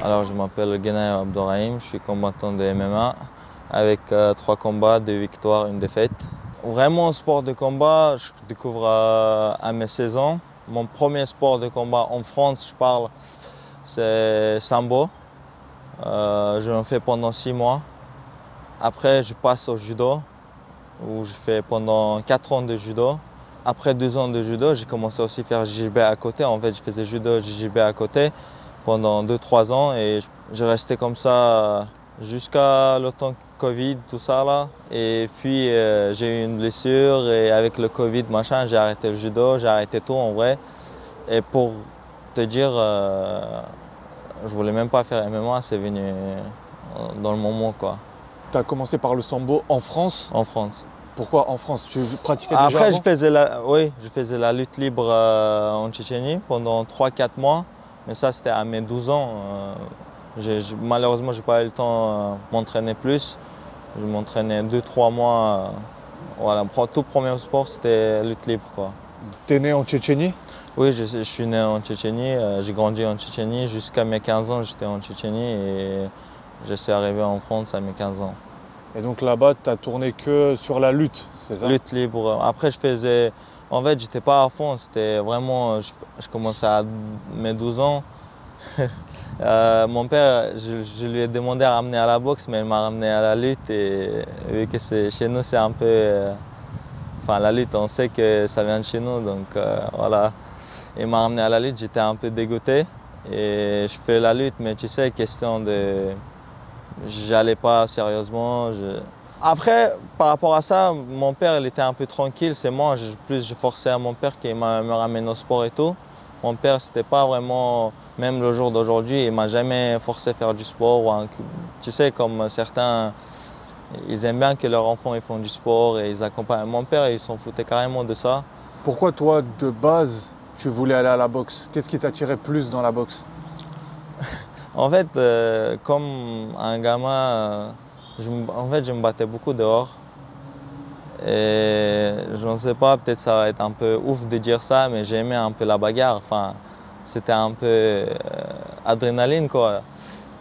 Alors, je m'appelle Guenaï Abdourahim, je suis combattant de MMA avec 3 combats, 2 victoires, 1 défaite. Vraiment, sport de combat, je découvre à mes 16 ans. Mon premier sport de combat en France, je parle, c'est Sambo. Je l'en fais pendant 6 mois. Après, je passe au judo, où je fais pendant 4 ans de judo. Après 2 ans de judo, j'ai commencé aussi à faire JJB à côté. En fait, je faisais judo, JJB à côté pendant 2-3 ans et j'ai resté comme ça jusqu'à le temps Covid, tout ça là. Et puis j'ai eu une blessure et avec le Covid, machin, j'ai arrêté le judo, j'ai arrêté tout en vrai. Et pour te dire, je voulais même pas faire MMA, c'est venu dans le moment quoi. Tu as commencé par le sambo en France? En France. Pourquoi en France? Tu pratiquais déjà Après, avant? je faisais la lutte libre en Tchétchénie pendant 3-4 mois. Mais ça, c'était à mes 12 ans. Malheureusement, je n'ai pas eu le temps de m'entraîner plus. Je m'entraînais 2-3 mois. Voilà, tout premier sport, c'était lutte libre. Tu es né en Tchétchénie? Oui, je suis né en Tchétchénie. J'ai grandi en Tchétchénie. Jusqu'à mes 15 ans, j'étais en Tchétchénie et je suis arrivé en France à mes 15 ans. Et donc là-bas, tu as tourné que sur la lutte, c'est ça? Lutte libre. Après, je faisais... En fait, j'étais pas à fond, c'était vraiment... Je commençais à mes 12 ans. Mon père, je lui ai demandé à ramener à la boxe, mais il m'a ramené à la lutte. Et vu que chez nous, c'est un peu... Enfin, la lutte, on sait que ça vient de chez nous, donc voilà. Il m'a ramené à la lutte, j'étais un peu dégoûté. Et je fais la lutte, mais tu sais, question de... J'allais pas sérieusement. Après, par rapport à ça, mon père il était un peu tranquille. C'est moi, je forçais à mon père qui me ramène au sport et tout. Mon père, c'était pas vraiment, même le jour d'aujourd'hui, il m'a jamais forcé à faire du sport. Tu sais, comme certains, ils aiment bien que leurs enfants ils font du sport et ils accompagnent. Mon père, il s'en foutait carrément de ça. Pourquoi toi, de base, tu voulais aller à la boxe? Qu'est-ce qui t'attirait plus dans la boxe? En fait, comme un gamin, je me battais beaucoup dehors. Et je ne sais pas, peut-être ça va être un peu ouf de dire ça, mais j'aimais un peu la bagarre. Enfin, c'était un peu adrénaline, quoi.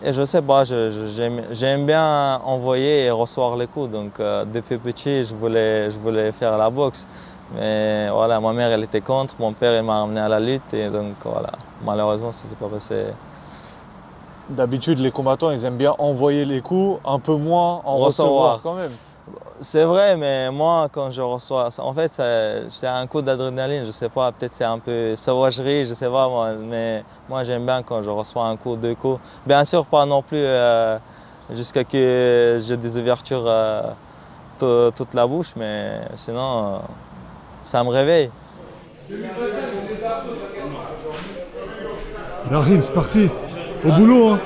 Et je sais pas, j'aime bien envoyer et recevoir les coups. Donc, depuis petit, je voulais faire la boxe. Mais voilà, ma mère, elle était contre. Mon père, il m'a ramené à la lutte. Et donc, voilà, malheureusement, ça ne s'est pas passé. D'habitude, les combattants, ils aiment bien envoyer les coups, un peu moins en recevoir quand même. C'est vrai, mais moi, quand je reçois, en fait, c'est un coup d'adrénaline. Je sais pas, peut-être c'est un peu sauvagerie, je sais pas, moi, mais moi, j'aime bien quand je reçois un coup, 2 coups. Bien sûr, pas non plus jusqu'à ce que j'ai des ouvertures toute la bouche, mais sinon, ça me réveille. Rahim, c'est parti. Au boulot, hein.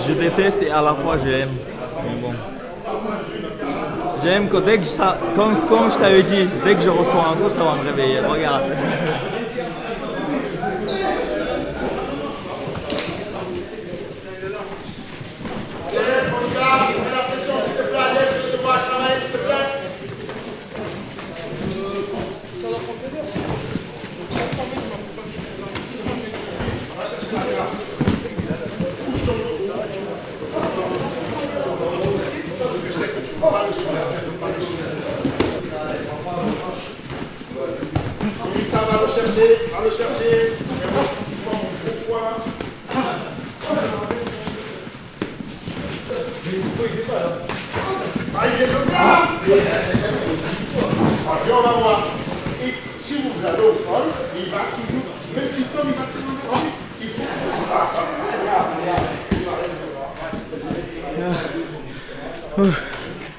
Je déteste et à la fois j'aime. Mais bon. J'aime que dès que ça, comme je t'avais dit, dès que je reçois un coup, ça va me réveiller. Regarde. Ça va le chercher, va le chercher. Puis on va voir. Et si vous l'avez au sol, il va toujours, même si Tom il va toujours, il faut.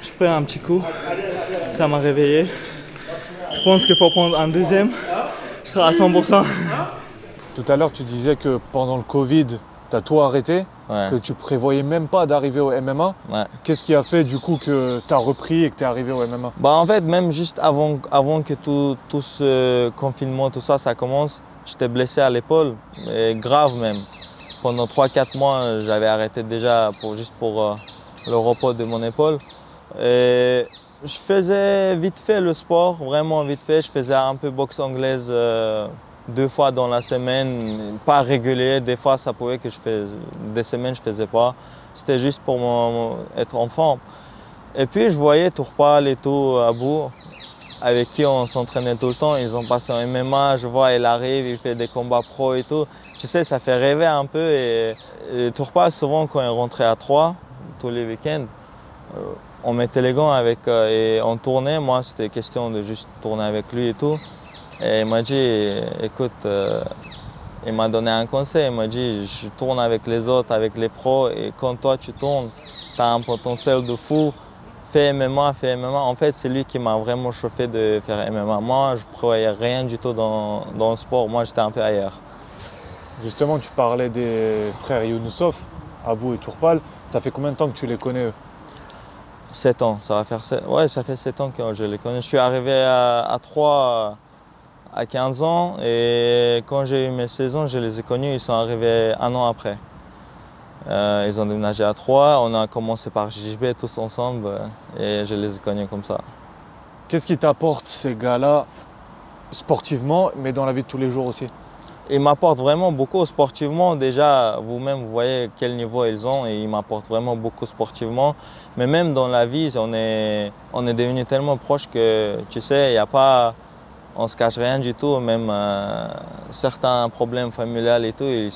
Je prends un petit coup, ça m'a réveillé. Je pense qu'il faut prendre un deuxième, je serai à 100%. Tout à l'heure, tu disais que pendant le Covid, tu as tout arrêté, Ouais. que tu prévoyais même pas d'arriver au MMA. Ouais. Qu'est-ce qui a fait du coup que tu as repris et que tu es arrivé au MMA? Bah en fait, même juste avant que tout ce confinement, tout ça, ça commence, j'étais blessé à l'épaule, et grave même. Pendant 3-4 mois, j'avais arrêté déjà juste pour le repos de mon épaule. Et je faisais vite fait le sport, vraiment vite fait. Je faisais un peu boxe anglaise 2 fois dans la semaine, pas régulier. Des fois, ça pouvait que je fasse des semaines, je ne faisais pas. C'était juste pour être en forme. Et puis, je voyais Tourpal et tout, Abou, avec qui on s'entraînait tout le temps. Ils ont passé en MMA, je vois, il arrive, il fait des combats pro et tout. Tu sais, ça fait rêver un peu. Et Tourpal, souvent, quand il rentrait à 3, tous les week-ends, on mettait les gants avec, et on tournait. Moi, c'était question de juste tourner avec lui et tout. Et il m'a dit, écoute, il m'a donné un conseil. Il m'a dit, je tourne avec les autres, avec les pros. Et quand toi, tu tournes, tu as un potentiel de fou. Fais MMA, fais MMA. En fait, c'est lui qui m'a vraiment chauffé de faire MMA. Moi, je ne croyais rien du tout dans le sport. Moi, j'étais un peu ailleurs. Justement, tu parlais des frères Younousov, Abou et Tourpal. Ça fait combien de temps que tu les connais, eux? 7 ans. Ça va faire 7... Ouais, ça fait 7 ans que je les connais. Je suis arrivé à 3 à 15 ans. Et quand j'ai eu mes 16 ans, je les ai connus. Ils sont arrivés 1 an après. Ils ont déménagé à 3, on a commencé par JB tous ensemble et je les ai connus comme ça. Qu'est-ce qui t'apporte ces gars-là sportivement, mais dans la vie de tous les jours aussi? Ils m'apportent vraiment beaucoup sportivement. Déjà, vous-même, vous voyez quel niveau ils ont et ils m'apportent vraiment beaucoup sportivement. Mais même dans la vie, on est devenus tellement proches que, tu sais, il n'y a pas... On ne se cache rien du tout, même certains problèmes familiaux et tout, ils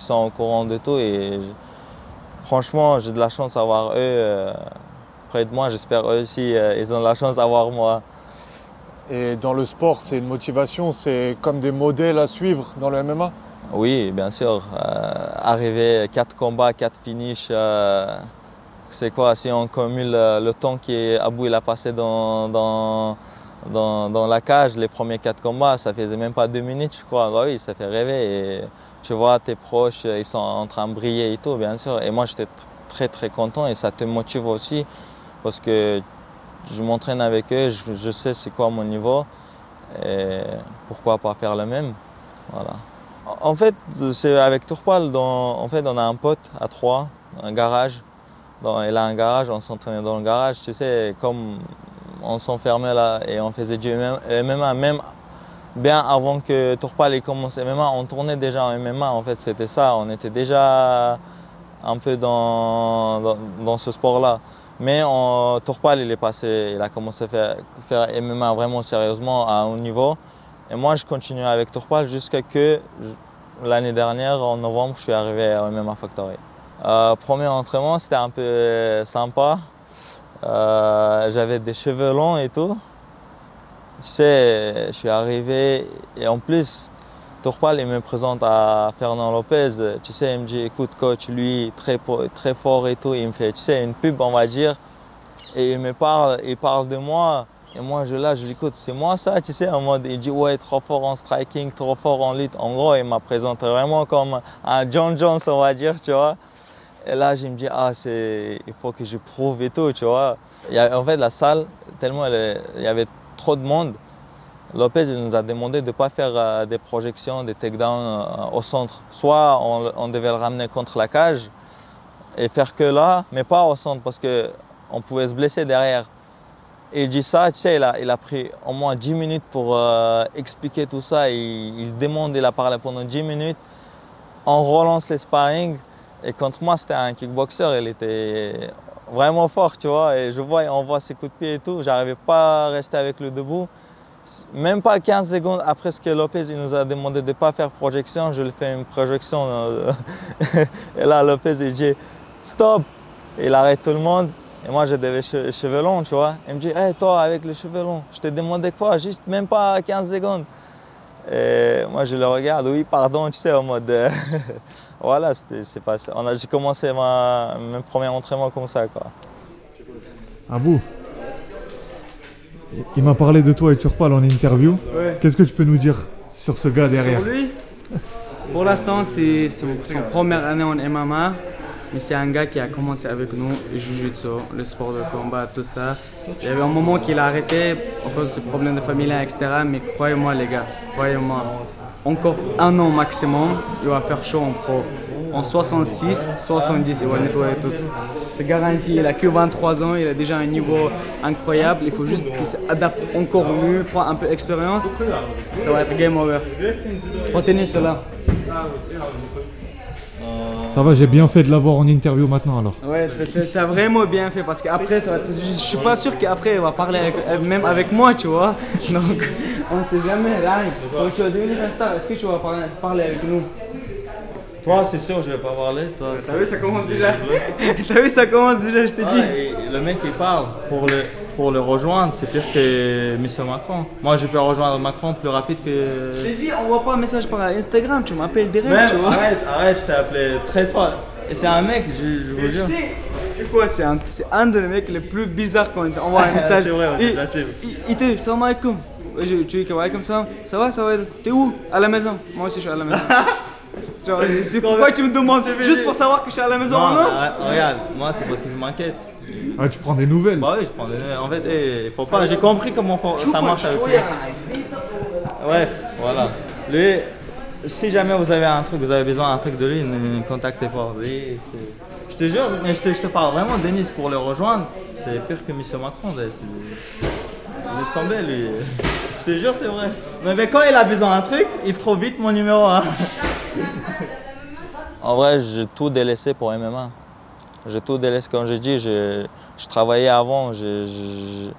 sont au courant de tout. Et franchement, j'ai de la chance d'avoir eux près de moi. J'espère eux aussi, ils ont de la chance d'avoir moi. Et dans le sport, c'est une motivation, c'est comme des modèles à suivre dans le MMA? Oui, bien sûr. Arriver 4 combats, 4 finishes, c'est quoi? Si on cumule le temps qu'Abou il a passé dans la cage, les premiers 4 combats, ça faisait même pas 2 minutes, je crois. Bah oui, ça fait rêver. Et tu vois, tes proches, ils sont en train de briller et tout, bien sûr. Et moi, j'étais très, très content et ça te motive aussi parce que je m'entraîne avec eux, je sais c'est quoi mon niveau et pourquoi pas faire le même. Voilà. En fait, c'est avec Tourpal, en fait, on a un pote à 3, un garage. Il a un garage, on s'entraînait dans le garage, tu sais, comme on s'enfermait là et on faisait du MMA, même bien avant que Tourpal commence MMA, on tournait déjà en MMA, en fait c'était ça, on était déjà un peu dans ce sport-là. Mais Tourpal il a commencé à faire MMA vraiment sérieusement à haut niveau. Et moi je continue avec Tourpal jusqu'à que l'année dernière, en novembre, je suis arrivé au MMA Factory. Premier entraînement, c'était un peu sympa. J'avais des cheveux longs et tout. Tu sais, je suis arrivé et en plus, Tourpal il me présente à Fernand Lopez. Tu sais, il me dit, écoute coach, lui très fort et tout. Il me fait, tu sais, une pub on va dire. Et il parle de moi. Et moi je lui écoute, c'est moi ça, tu sais, en mode, il dit ouais, trop fort en striking, trop fort en lutte. En gros, il m'a présenté vraiment comme un John Jones, on va dire, tu vois. Et là, je me dis, il faut que je prouve et tout, tu vois. En fait, la salle, tellement il y avait trop de monde, Lopez il nous a demandé de ne pas faire des projections, des takedowns au centre. Soit on devait le ramener contre la cage et faire que là, mais pas au centre parce qu'on pouvait se blesser derrière. Et il dit ça, tu sais, il a pris au moins 10 minutes pour expliquer tout ça. Il a parlé pendant 10 minutes. On relance les sparring. Et contre moi, c'était un kickboxer, il était vraiment fort, tu vois. Et on voit ses coups de pied et tout. J'arrivais pas à rester avec le debout. Même pas 15 secondes après ce que Lopez il nous a demandé de ne pas faire projection, je lui fais une projection. Et là, Lopez, il dit stop. Il arrête tout le monde. Et moi, j'ai des cheveux longs, tu vois. Il me dit, hey, toi, avec les cheveux longs, je t'ai demandé quoi? Juste même pas 15 secondes. Et moi, je le regarde, oui, pardon, tu sais, en mode... voilà, c'est passé. J'ai commencé mon premier entraînement comme ça, quoi. Abou, il m'a parlé de toi et Tourpal en interview. Ouais. Qu'est-ce que tu peux nous dire sur ce gars derrière? Sur lui, pour l'instant, c'est son première année en MMA. Mais c'est un gars qui a commencé avec nous, le Jiu-Jitsu, le sport de combat, tout ça. Il y avait un moment qu'il a arrêté à cause de ses problèmes de famille, etc. Mais croyez-moi les gars, croyez-moi, encore 1 an maximum, il va faire chaud en pro. en 66, 70, il va nettoyer tous. C'est garanti, il a que 23 ans, il a déjà un niveau incroyable, il faut juste qu'il s'adapte encore mieux, prend un peu d'expérience, ça va être game over. Retenez cela. Ça va, j'ai bien fait de l'avoir en interview maintenant alors. Ouais, t'as vraiment bien fait parce qu'après, je suis pas sûr qu'après il va parler même avec moi, tu vois. Donc, on sait jamais. Là, quand tu vas devenir un star, est-ce que tu vas parler avec nous? Toi, c'est sûr, je vais pas parler. Toi, t'as vu, ça commence déjà. T'as vu, ça commence déjà, je t'ai dit. Et le mec qui parle pour le rejoindre, c'est pire que M. Macron. Moi, je peux rejoindre Macron plus rapide que. Je t'ai dit, envoie pas un message par Instagram, tu m'appelles direct, tu vois. Arrête, je t'ai appelé 13 fois. Et c'est un mec, je vous jure. Tu sais quoi, c'est un des mecs les plus bizarres quand il t'envoie un message. C'est vrai, il te dit, salam alaikum. Tu dis, alaikum salam. Ça va, t'es où? À la maison. Moi aussi, je suis à la maison. Genre, c'est pourquoi tu me demandes juste pour savoir que je suis à la maison ou non? Regarde, moi c'est parce que je m'inquiète. Ah, tu prends des nouvelles? Bah oui, je prends des nouvelles. En fait, il faut pas. J'ai compris comment ça marche avec lui. Ouais, voilà. Lui, si jamais vous avez un truc, vous avez besoin d'un truc de lui, ne contactez pas. Lui, je te jure, mais je te parle vraiment, Denis, pour le rejoindre, c'est pire que M. Macron. Laisse tomber, lui. Je te jure, c'est vrai. Mais quand il a besoin d'un truc, il trouve vite mon numéro. Hein. En vrai, j'ai tout délaissé pour MMA. J'ai tout délaissé, comme j'ai dit, je travaillais avant, je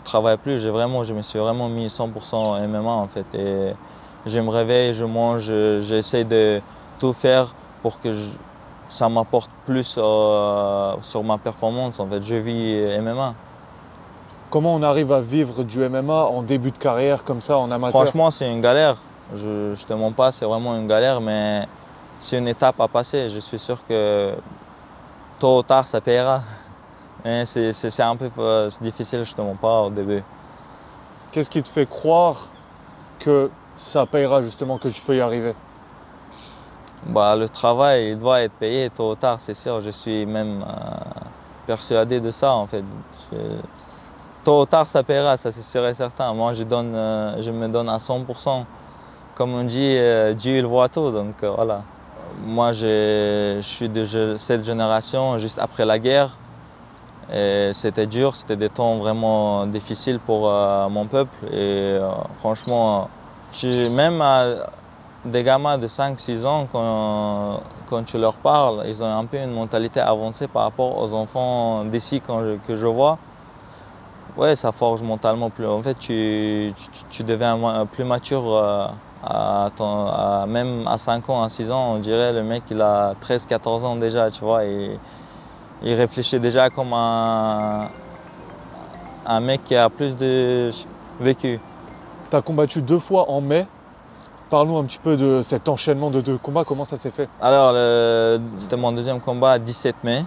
travaille plus, je me suis vraiment mis 100% MMA en fait. Et je me réveille, je mange, j'essaie de tout faire pour que ça m'apporte plus sur ma performance en fait. Je vis MMA. Comment on arrive à vivre du MMA en début de carrière comme ça, en amateur? Franchement, c'est une galère. Je te mens pas, c'est vraiment une galère, mais c'est une étape à passer. Je suis sûr que tôt ou tard, ça paiera. C'est un peu difficile, je te mens pas, au début. Qu'est-ce qui te fait croire que ça paiera justement, que tu peux y arriver? Bah, le travail, il doit être payé tôt ou tard, c'est sûr. Je suis même persuadé de ça, en fait. Tôt ou tard, ça paiera, ça c'est sûr et certain. Moi, je me donne à 100%. Comme on dit, Dieu il voit tout, donc voilà. Moi, je suis de cette génération juste après la guerre. C'était dur, c'était des temps vraiment difficiles pour mon peuple. Et franchement, même des gamins de 5-6 ans, quand tu leur parles, ils ont un peu une mentalité avancée par rapport aux enfants d'ici que je vois. Ouais, ça forge mentalement plus. En fait, tu deviens plus mature. Même à 5 ans, à 6 ans, on dirait le mec il a 13-14 ans déjà, tu vois, et il réfléchit déjà comme un mec qui a plus de vécu. Tu as combattu 2 fois en mai. Parle-nous un petit peu de cet enchaînement de 2 combats, comment ça s'est fait? Alors, c'était mon deuxième combat, 17 mai.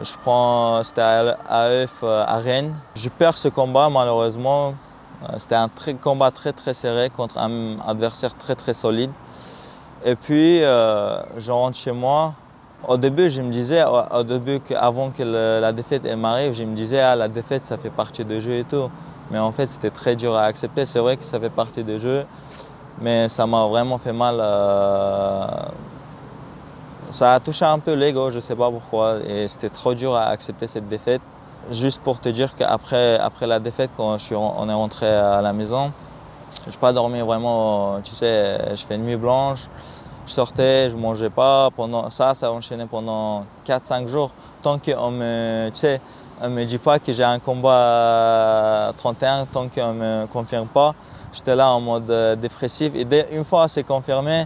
C'était à AEF à Rennes. Je perds ce combat malheureusement. C'était un combat très serré contre un adversaire très solide. Et puis, je rentre chez moi. Au début, je me disais, avant que la défaite m'arrive, je me disais, ah, la défaite, ça fait partie du jeu et tout. Mais en fait, c'était très dur à accepter. C'est vrai que ça fait partie du jeu, mais ça m'a vraiment fait mal. Ça a touché un peu l'ego, je ne sais pas pourquoi. Et c'était trop dur à accepter cette défaite. Juste pour te dire qu'après la défaite, quand on est rentré à la maison, je n'ai pas dormi vraiment, tu sais, je fais une nuit blanche. Je sortais, je ne mangeais pas. Ça a enchaîné pendant 4-5 jours. Tant qu'on me dit pas que j'ai un combat 31, tant qu'on ne me confirme pas, j'étais là en mode dépressif. Et une fois c'est confirmé,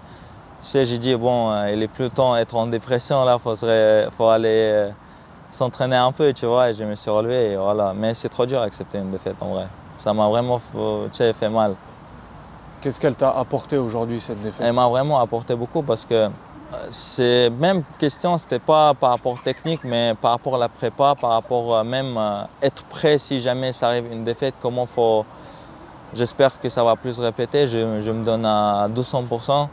j'ai dit, bon, il est plus temps d'être en dépression, là, faut aller s'entraîner un peu, tu vois, et je me suis relevé, et voilà. Mais c'est trop dur d'accepter une défaite, en vrai. Ça m'a vraiment fait mal. Qu'est-ce qu'elle t'a apporté aujourd'hui, cette défaite? Elle m'a vraiment apporté beaucoup parce que c'est même question, c'était pas par rapport technique, mais par rapport à la prépa, par rapport même être prêt si jamais ça arrive une défaite, comment faut. J'espère que ça va plus se répéter, je me donne à 200%.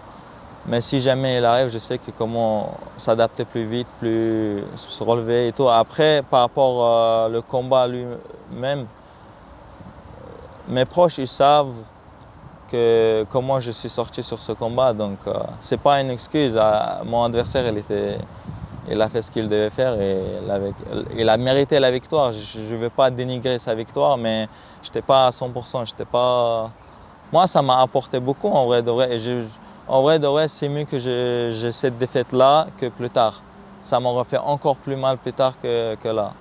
Mais si jamais il arrive, je sais que comment s'adapter plus vite, plus se relever et tout. Après, par rapport au combat lui-même, mes proches, ils savent comment je suis sorti sur ce combat. Donc, ce n'est pas une excuse. Mon adversaire, il a fait ce qu'il devait faire et il a mérité la victoire. Je ne veux pas dénigrer sa victoire, mais je n'étais pas à 100%. Moi, ça m'a apporté beaucoup en vrai de vrai. En vrai de vrai, c'est mieux que j'ai cette défaite-là que plus tard. Ça m'aurait fait encore plus mal plus tard que là.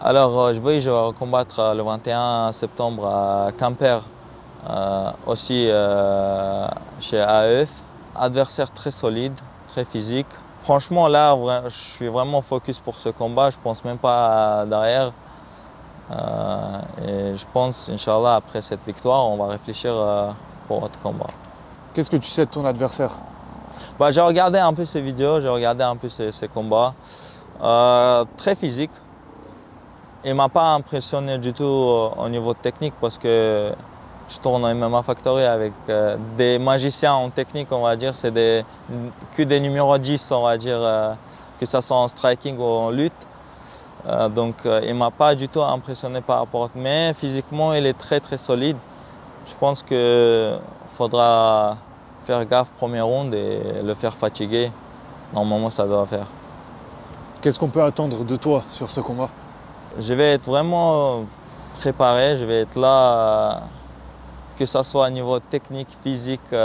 Alors, je vais combattre le 21 septembre à Quimper, aussi chez AEF. Adversaire très solide, très physique. Franchement, là, je suis vraiment focus pour ce combat. Je ne pense même pas derrière. Et je pense, Inch'Allah, après cette victoire, on va réfléchir pour notre combat. Qu'est-ce que tu sais de ton adversaire? J'ai regardé un peu ses vidéos, j'ai regardé un peu ses combats. Très physique. Il ne m'a pas impressionné du tout au niveau technique parce que je tourne en MMA Factory avec des magiciens en technique, on va dire. C'est que des numéros 10, on va dire, que ce soit en striking ou en lutte. Donc il ne m'a pas du tout impressionné par rapport. Mais physiquement, il est très très solide. Je pense qu'il faudra faire gaffe premier round et le faire fatiguer. Normalement, ça doit faire. Qu'est-ce qu'on peut attendre de toi sur ce combat? Je vais être vraiment préparé, je vais être là, que ce soit au niveau technique, physique,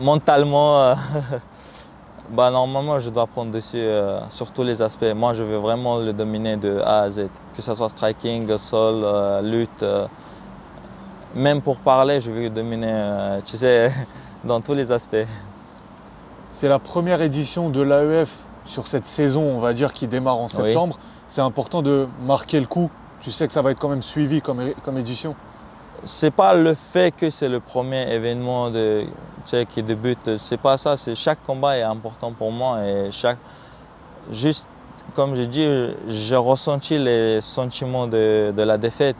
mentalement. Normalement, je dois prendre dessus sur tous les aspects. Moi, je veux vraiment le dominer de A à Z, que ce soit striking, sol, lutte. Même pour parler, je veux le dominer, tu sais, dans tous les aspects. C'est la première édition de l'AEF sur cette saison, on va dire, qui démarre en septembre. Oui. C'est important de marquer le coup. Tu sais que ça va être quand même suivi comme édition. C'est pas le fait que c'est le premier événement qui débute. C'est pas ça. Chaque combat est important pour moi et juste comme j'ai dit, j'ai ressenti les sentiments de la défaite.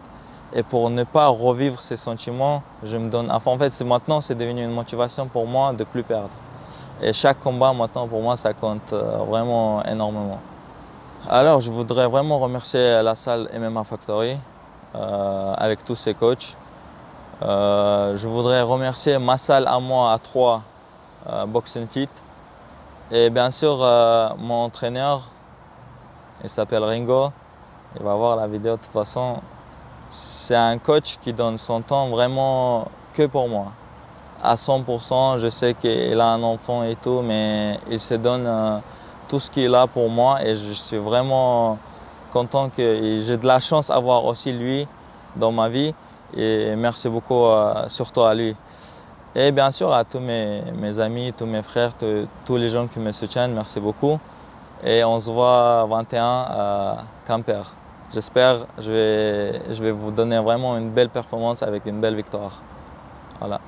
Et pour ne pas revivre ces sentiments, je me donne. En fait, maintenant, c'est devenu une motivation pour moi de ne plus perdre. Et chaque combat, maintenant, pour moi, ça compte vraiment énormément. Alors, je voudrais vraiment remercier la salle MMA Factory avec tous ses coachs. Je voudrais remercier ma salle à moi, à 3, Box & Fit. Et bien sûr, mon entraîneur, il s'appelle Ringo. Il va voir la vidéo de toute façon. C'est un coach qui donne son temps vraiment que pour moi. À 100%, je sais qu'il a un enfant et tout, mais il se donne tout ce qu'il a pour moi et je suis vraiment content que j'ai de la chance d'avoir aussi lui dans ma vie et merci beaucoup surtout à lui. Et bien sûr à tous mes amis, tous mes frères, tous les gens qui me soutiennent, merci beaucoup. Et on se voit 21 à Quimper. J'espère que je vais vous donner vraiment une belle performance avec une belle victoire. Voilà.